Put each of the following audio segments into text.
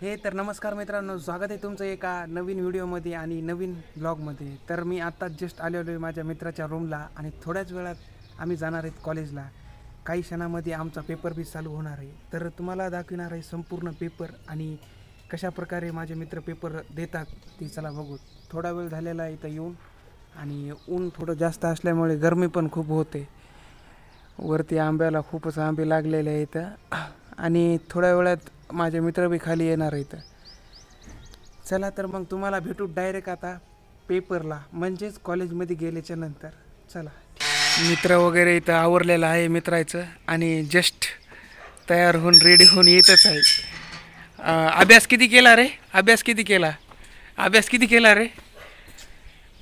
हे तर नमस्कार मित्रांनो, स्वागत आहे तुमचं एका नवीन व्हिडिओमध्ये आणि नवीन ब्लॉगमध्ये. तर मी आत्ताच जस्ट आलेलो आहे माझ्या मित्राच्या रूमला आणि थोड्याच वेळात आम्ही जाणार आहेत कॉलेजला. काही क्षणामध्ये आमचा पेपर बी चालू होणार आहे. तर तुम्हाला दाखवणार आहे संपूर्ण पेपर आणि कशाप्रकारे माझे मित्र पेपर देतात ते चला बघू. थोडा वेळ झालेला आहे इथं येऊन आणि ऊन थोडं जास्त असल्यामुळे गरमी पण खूप होते. वरती आंब्याला खूपच आंबे लागलेले आहेत इथं आणि थोड्या वेळात माझे मित्र बी खाली येणार आहेत. चला तर मग तुम्हाला भेटू डायरेक्ट आता पेपरला, म्हणजेच कॉलेजमध्ये गेल्याच्या नंतर. चला, मित्र वगैरे इथं आवरलेलं आहे मित्राचं आणि जस्ट तयार होऊन रेडी होऊन येतच आहे. अभ्यास किती केला रे? अभ्यास किती केला रे?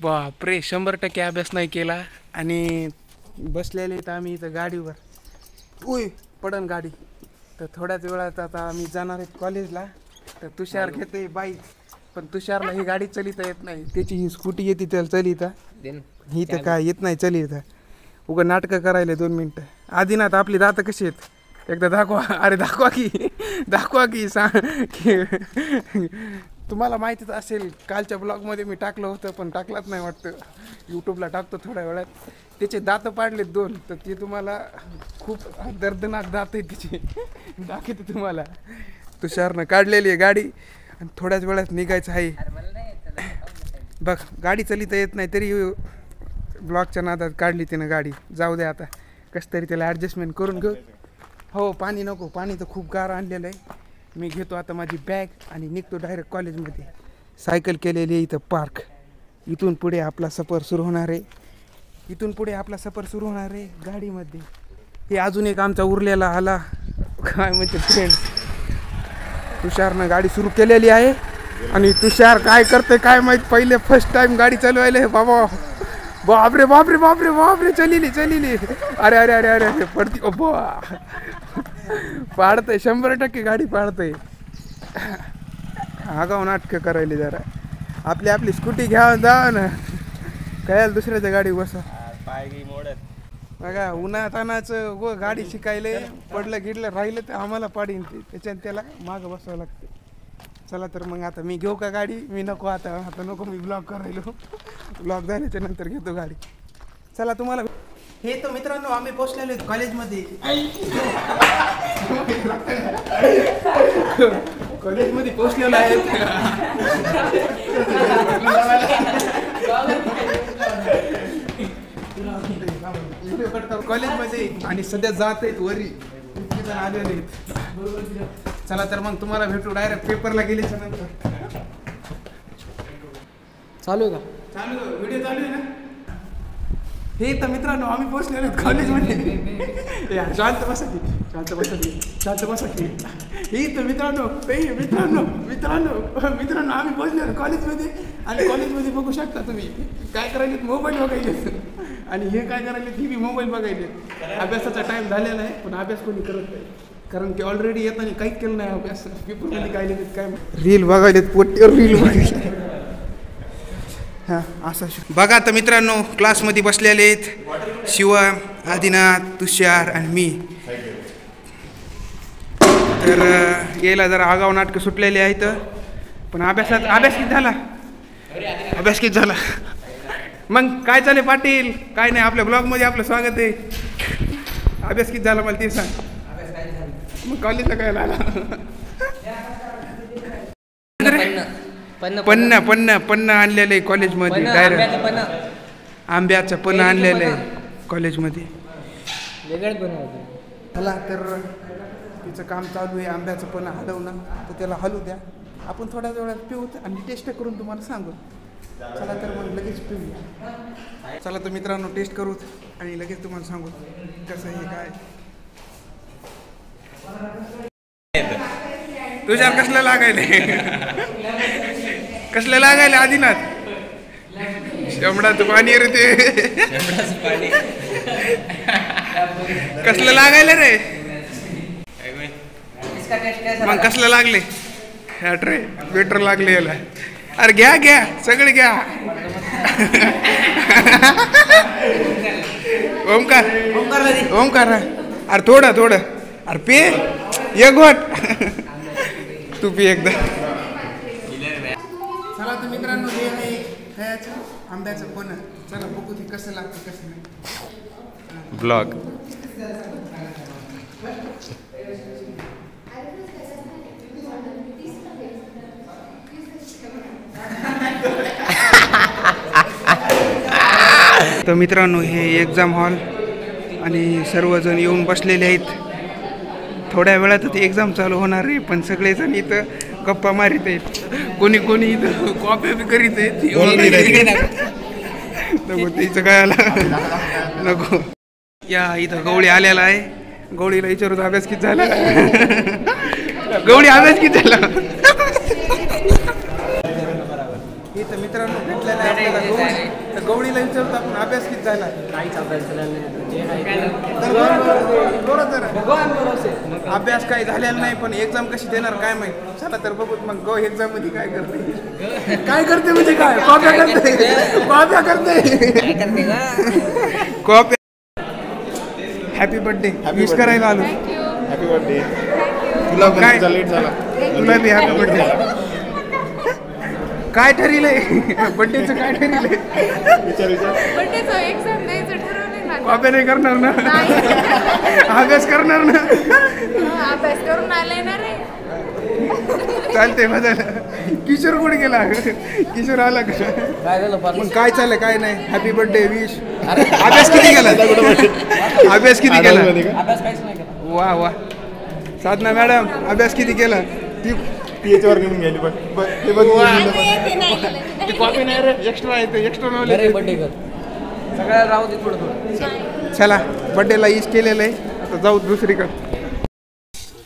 बापरे, 100% अभ्यास नाही केला. आणि बसलेले तर आम्ही इथं गाडीवर, पडन गाडी. तर थोड्याच वेळात आता आम्ही जाणार आहेत कॉलेजला. तर तुषार घेते बाईक, पण तुषारला ही गाडी चलिता येत नाही. त्याची ही स्कूटी येते त्याला चलिता, ही तर काय येत नाही चलिता. उगा नाटकं करायला 2 मिनटं. आदिनाथ, आपली दातं कशी आहेत एकदा दाखवा. अरे दाखवा की सांग. तुम्हाला माहितीच असेल, कालच्या ब्लॉगमध्ये मी टाकलं होतं पण टाकलाच नाही वाटतं. यूट्यूबला टाकतो थोड्या वेळात. त्याचे दात पाडलेत 2, तर ते तुम्हाला खूप दर्दनाक दात आहेत तिचे. दाखवते तुम्हाला. तुषारनं काढलेली आहे गाडी आणि थोड्याच वेळात निघायचं आहे. बघ, गाडी चलिता येत नाही तरी ब्लॉगच्या नादात काढली तिनं गाडी. जाऊ दे आता, कसं तरी त्याला ॲडजस्टमेंट करून घेऊ. हो, पाणी नको, पाणी तर खूप गार आणलेलं आहे. मी घेतो आता माझी बॅग आणि निघतो डायरेक्ट कॉलेजमध्ये. सायकल केलेली आहे इथं पार्क. इथून पुढे आपला सफर सुरू होणार आहे गाडीमध्ये. हे अजून एक आमचा उरलेला आला, काय म्हणते फ्रेंड. तुषारनं गाडी सुरू केलेली आहे आणि तुषार काय करते काय माहीत. पहिले फर्स्ट टाइम गाडी चालवायला बाबा. बापरे चलिली. अरे अरे अरे अरे अरे पडती. पाडतंय 100% गाडी पाडतंय. आगाव नाटकं करायली जरा. आपली स्कूटी घ्या जा ना, काय दुसऱ्याच्या गाडी बसा. बघा, उन्हातानाचं व गाडी शिकायले पडलं गिडलं राहिलं तर आम्हाला पाडीन ते, त्याच्यानं त्याला मागं बसावं लागते. चला तर मग आता मी घेऊ का गाडी? मी नको, आता नको, मी ब्लॉग करायलो. ब्लॉग झाल्याच्या नंतर घेतो गाडी. चला तुम्हाला. हे तर मित्रांनो, आम्ही पोचलेलो आहेत कॉलेजमध्ये. कॉलेजमध्ये पोचलेलो आहे कॉलेजमध्ये आणि सध्या जात आहेत वरी. इतके जण आलेले आहेत. चला तर मग तुम्हाला भेटू डायरेक्ट पेपरला गेल्याच्या नंतर. चालू आहे का? व्हिडिओ चालू आहे ना? हे तर मित्रांनो, आम्ही पोहोचलेलो आहेत कॉलेजमध्ये. शांत बसा की. हे तर मित्रांनो आम्ही पोहोचलेलो कॉलेजमध्ये. आणि कॉलेजमध्ये बघू शकता तुम्ही काय करायले, मोबाईल बघायले. आणि हे काय करायले, टी व्ही मोबाईल बघायले. अभ्यासाचा टाईम झालेला आहे पण अभ्यास कोणी करत नाही, कारण की ऑलरेडी येताना काहीच केलं नाही अभ्यास. पेपरमध्ये काय रील बघायलेत, पोट्टीवर रील बघायले. हां, असं बघा तर मित्रांनो, क्लासमध्ये बसलेले आहेत शिवा, आदिनाथ, तुषार आणि मी. तर यायला जरा आगाव नाटकं सुटलेले आहेत. पण अभ्यास किती झाला? मग काय चालेल पाटील? काय नाही, आपल्या ब्लॉगमध्ये आपलं स्वागत आहे. अभ्यास किती झाला मला ते सांग. मग कॉलेजला काय आला? पन्ना आणलेलं आहे कॉलेजमध्ये. डायरेक्ट आंब्याचं पन्ना आणलेलं आहे कॉलेजमध्ये. चला तर तिचं काम चालू आहे, आंब्याचं पन्ना हलवणं. तर त्याला हलू द्या, आपण थोड्या वेळात पिऊ आणि टेस्ट करून तुम्हाला सांगू. चला तर मग लगेच पिऊया. चला तर मित्रांनो, टेस्ट करू आणि लगेच तुम्हाला सांगू कसं आहे काय. तुझ्या कसलं लागायले आदिनाथ? शेंबडाचं पाणी रे ते. कसलं लागायला रे? मग कसलं लागले? ट्रे बेटर लागले याला. अरे घ्या सगळे घ्या. ओमकार अरे थोडं अरे पे एक घोट. तू पी एकदा. चला तर मित्रांनो, हे आहे खायचं आंब्याचं पण. चला बघू ते कसं लागतं कसं नाही. ब्लॉग तर मित्रांनो, हे एक्झाम हॉल आणि सर्वजण येऊन बसलेले आहेत. थोड्या वेळातच एक्झाम चालू होणार आहे, पण सगळेजण इथं गप्पा मारित आहेत. कोणी कोणी इथं कॉपी बी करीत आहेत. नको तिचं काय आला नको. या इथं गवळी आलेला आहे. गवळीला विचारू अभ्यास किती झाला. गवळी अभ्यास किती झाला. इथं मित्रांनो भेटलेला आहे आपल्याला गवळी. तर गवळीला विचारतो आपण अभ्यास किती झाला. अभ्यास काही झालेला नाही, पण एक्झाम कशी देणार काय माहिती. चला तर बघू मग गो एक्झाम मध्ये काय करते. काय करते म्हणजे काय कॉप्या करते. कॉप्या करते कॉप्या. हॅपी बर्थडे विश करायला आलो. Happy birthday. तुला काय लेट झाला. तुला बी हॅपी बर्थडे. काय ठरलंय बर्थडेचं काय ठरलंय. बर्थडेचं एक्झाम द्यायचं ठरवलंय माझं. कॉप्या नाही करणार ना. अभ्यास करणार ना. अभ्यास करून आले ना रे. चालते मजा. किशोर कुठे गेला. किशोर आला का. मग काय चाललंय काय नाही. Happy birthday wish. अभ्यास किती केला. अभ्यास किती केला. वा वा. साधना मॅडम अभ्यास किती केला. ती याच्यावर घेऊन गेली. ती कॉपी नाही रे. एक्स्ट्रा आहे. Extra knowledge. सगळ्या राहू दे थोडं थोडं. चला बर्थडेला इश केलेलं आहे. आता जाऊ दुसरीकडे.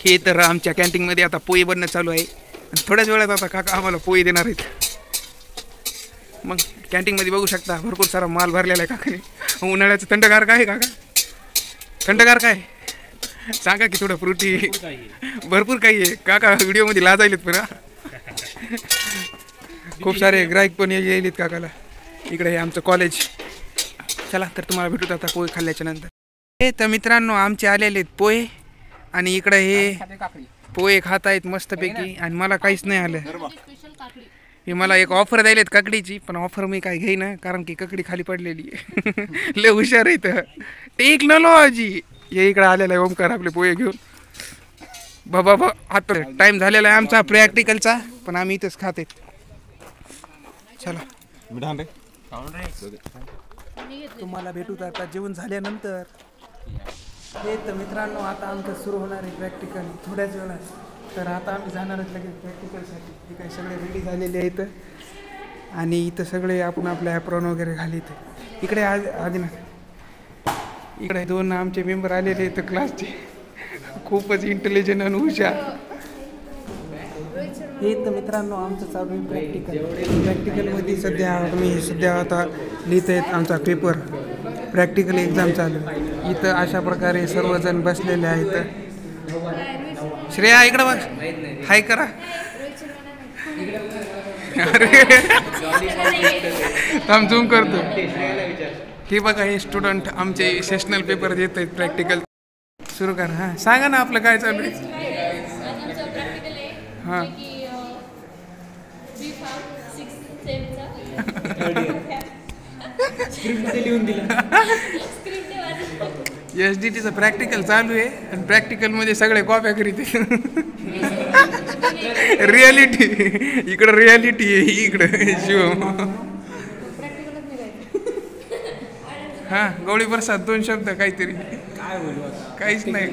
हे तर आमच्या कॅन्टीनमध्ये आता पोळी बनणं चालू आहे. आणि थोड्याच वेळात आता काका आम्हाला पोळी देणार आहेत. मग कॅन्टीनमध्ये बघू शकता भरपूर सारा माल भरलेला आहे काकाने. उन्हाळ्याचं थंडगार काय आहे काका. थंडगार काय सांगा की थोडं फ्रुटी. भरपूर काही आहे काका. व्हिडिओमध्ये लाजायलेत पण. खूप सारे ग्राहक पण येईलेत काकाला. इकडे हे आमचं कॉलेज. चला तर तुम्हाला भेटूत आता पोहे खाल्ल्याच्या नंतर. हे तर मित्रांनो आमचे आलेले आहेत पोहे. आणि इकडे हे पोहे खात आहेत मस्तपैकी. आणि मला काहीच नाही आलं. हे मला एक ऑफर द्यायलेत काकडीची, पण ऑफर मी काय घेईना कारण की ककडी खाली पडलेली आहे. लय हुशार आहे तर टेक्नॉलॉजी. हे इकडे आलेला आहे ओमकार आपले पोहे घेऊन. बाबा आता टाइम झालेला आहे आमचा प्रॅक्टिकलचा, पण आम्ही इथंच खात आहेत. चला तुम्हाला भेटूत आता जेवण झाल्यानंतर. हे तर मित्रांनो आता आमचं सुरू होणार आहे प्रॅक्टिकल थोड्याच वेळात. तर आता आम्ही जाणारच लगेच प्रॅक्टिकलसाठी. हे काही सगळे रेडी झालेले आहेत. आणि इथं सगळे आपण आपल्या ॲप्रॉन वगैरे घालीत. इकडे आधी ना इकडे दोन आमचे मेंबर आलेले आहेत क्लासचे. खूपच इंटेलिजंट आणि हुशार. हे तर मित्रांनो आमचं चालू आहे प्रॅक्टिकल. प्रॅक्टिकलमध्ये सध्या आता लिहित आहेत आमचा पेपर. प्रॅक्टिकल एक्झाम चालू आहे. इथं अशा प्रकारे सर्वजण बसलेले आहेत. श्रेया इकडं बघ. हाय करा. अरे थांब झूम करतो. हे बघा हे स्टुडंट आमचे सेशनल पेपर देत आहेत. प्रॅक्टिकल सुरू करा. हां सांगा ना आपलं काय चालू आहे. हां SDTचं प्रॅक्टिकल चालू आहे. आणि प्रॅक्टिकलमध्ये सगळे कॉप्या करीत. रियालिटी इकडं रियालिटी आहे. इकडं शिव. हां गवळी प्रसाद 2 शब्द काहीतरी. काहीच नाही.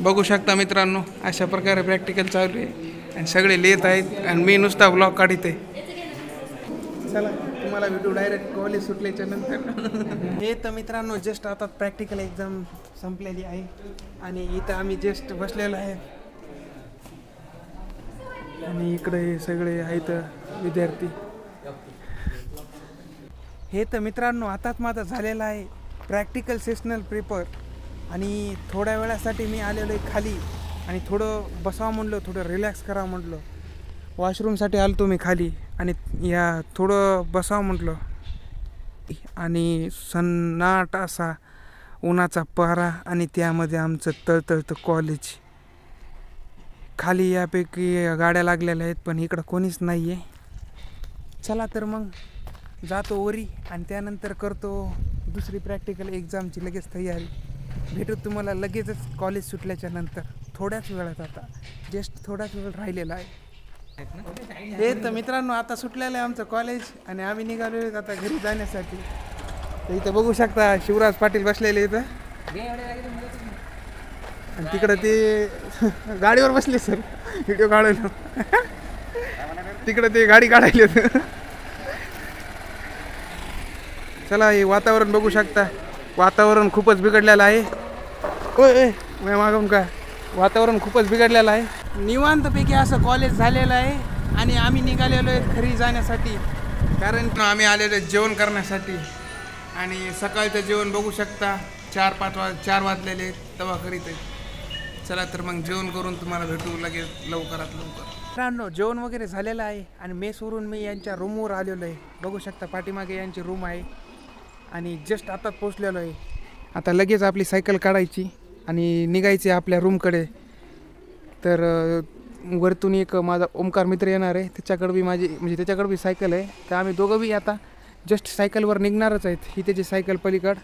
बघू शकता मित्रांनो अशा प्रकारे प्रॅक्टिकल चालू आहे. आणि सगळे लिहित आहेत आणि मी नुसता ब्लॉग काढित आहे. चला तुम्हाला भेटू डायरेक्ट कॉलेज सुटल्याच्या नंतर. हे तर मित्रांनो जस्ट आता प्रॅक्टिकल एक्झाम संपलेली आहे. आणि इथं आम्ही जस्ट बसलेलो आहे. आणि इकडे सगळे आहेत विद्यार्थी. हे तर मित्रांनो आताच माझा झालेला आहे प्रॅक्टिकल सेशनल पेपर. आणि थोड्या वेळासाठी मी आलेलो आहे खाली. आणि थोडं बसावं म्हटलं, थोडं रिलॅक्स करावं म्हटलं. वॉशरूमसाठी आलो मी खाली. आणि या थोडं बसावं म्हटलं. आणि सन्नाट असा उन्हाचा पारा आणि त्यामध्ये आमचं तळतळतं कॉलेज. खाली यापैकी गाड्या लागलेल्या आहेत पण इकडं कोणीच नाही आहे. चला तर मग जातो वरी आणि त्यानंतर करतो दुसरी प्रॅक्टिकल एक्झामची लगेच तयारी. भेटू तुम्हाला लगेचच कॉलेज सुटल्याच्या नंतर थोड्याच वेळात. आता जस्ट थोडाच वेळ राहिलेला आहे. हे तर मित्रांनो आता सुटलेलं आहे आमचं कॉलेज आणि आम्ही निघालो आता घरी जाण्यासाठी. तर इथं बघू शकता शिवराज पाटील बसलेले इथं आणि तिकडं ते गाडीवर बसले सर व्हिडिओ काढायला. तिकडं ते गाडी काढायला. चला हे वातावरण बघू शकता. वातावरण खूपच बिघडलेलं आहे. ओय मागून का वातावरण खूपच बिघडलेलं आहे. निवांतपैकी असं कॉलेज झालेलं आहे आणि आम्ही निघालेलो आहे घरी जाण्यासाठी. कारण आम्ही आलेलो आहे जेवण करण्यासाठी आणि सकाळचं जेवण बघू शकता 4 वाजलेले तवा करीत आहे. चला तर मग जेवण करून तुम्हाला भेटू लगेच लवकरात लवकर. मित्रांनो जेवण वगैरे झालेलं आहे आणि मेसवरून मी यांच्या रूमवर आलेलो आहे. बघू शकता पाठीमागे यांची रूम आहे आणि जस्ट आता पोचलेलो आहे. आता लगेच आपली सायकल काढायची आणि निघायची आपल्या रूमकडे. तर वरतून एक माझा ओमकार मित्र येणार आहे. त्याच्याकडे बी माझी म्हणजे त्याच्याकडे बी सायकल आहे. तर आम्ही दोघं बी आता जस्ट सायकलवर निघणारच आहेत. ही त्याची सायकल पलीकड,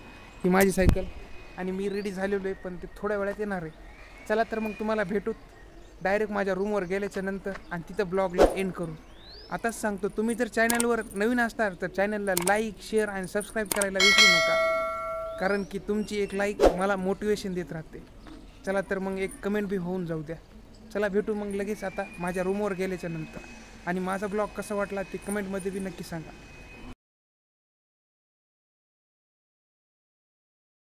ही माझी सायकल आणि मी रेडी झालेलो आहे पण ते थोड्या वेळात येणार आहे. चला तर मग तुम्हाला भेटू डायरेक्ट माझ्या रूमवर गेल्याच्या नंतर आणि तिथं ब्लॉगला एंड करू. आताच सांगतो तुम्ही जर चॅनलवर नवीन असणार तर चॅनलला लाईक शेअर आणि सबस्क्राईब करायला विसरू नका. कारण की तुमची एक लाईक मला मोटिवेशन देत राहते. चला तर मग एक कमेंट बी होऊन जाऊ द्या. चला भेटू मग लगेच आता माझ्या रूमवर गेल्याच्या नंतर. आणि माझा ब्लॉग कसा वाटला ते कमेंटमध्ये बी नक्की सांगा.